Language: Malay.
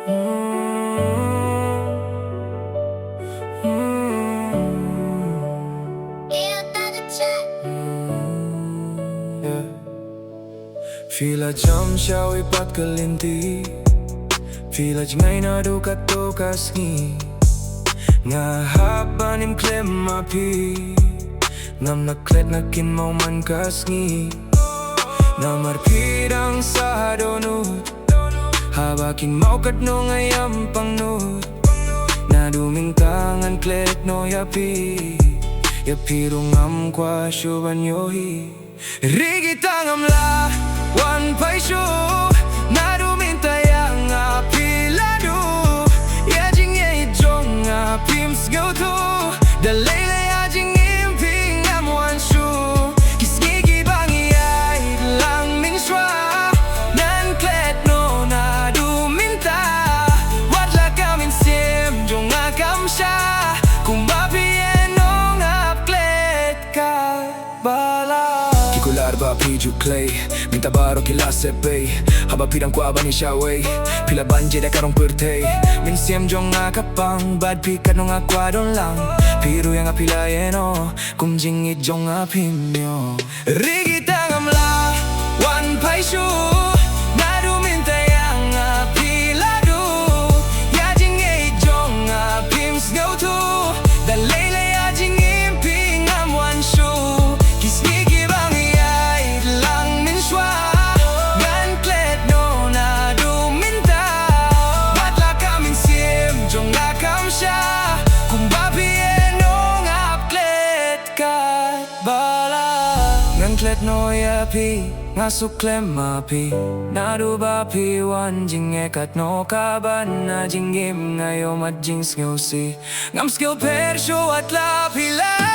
Feel jam shawei pat ke lynti, feel ngay na do kato kasngi ngahap anim klem api ngam na klet na kin mau man kasngi na marpidang sa donut habakin mau kat no ngayam pangnut na duming tangan klet no yapi rungam kwa shuban yohi rigita ngam lah wanphai shuh na duminta yang api ladu ya jing ye jong api msgau tu dalele ya jing imping ngam wan shuh kisngi bangi ai lang ming shwa nan klet no na duminta wat la kamin sim jong akam sha kumbapi enong ap klet ka bala kikular ba piju clay minta baro kila sepay haba pidang kwa ba ni shawei pila banje da karong pertay min siem jong akapang bad pikat no akwa don lang piru yang apila yeno kumjing it jong apimyo rigita ngam lah wanphai shuh na duminta yang apila du ya jing it jong apim sgau tu dalele ya jing imping ngam wan shuh kisngi klet no yapi ngasuk klem api nadu bapi wan jing ekat no kaban na jingim ngayo mat jing ngam skill per show at la pila